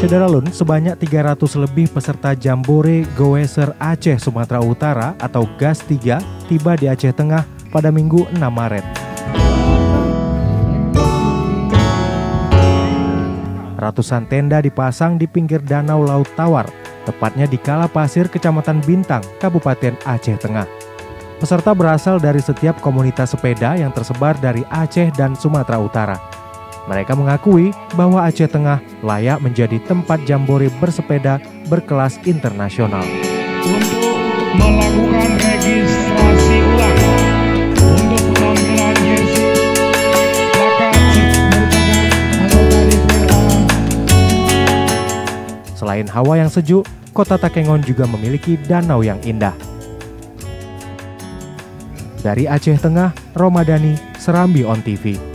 Syederalun, sebanyak 300 lebih peserta Jambore Goeser Aceh Sumatera Utara atau GAS 3 tiba di Aceh Tengah pada Minggu 6 Maret. Ratusan tenda dipasang di pinggir Danau Laut Tawar, tepatnya di Kalapasir, Kecamatan Bintang, Kabupaten Aceh Tengah. Peserta berasal dari setiap komunitas sepeda yang tersebar dari Aceh dan Sumatera Utara. Mereka mengakui bahwa Aceh Tengah layak menjadi tempat jambore bersepeda berkelas internasional. Untuk melakukan registrasi ulang untuk penampilan jersey, maka merupakan anggota DPA. Selain hawa yang sejuk, Kota Takengon juga memiliki danau yang indah. Dari Aceh Tengah, Romadani, Serambi On TV.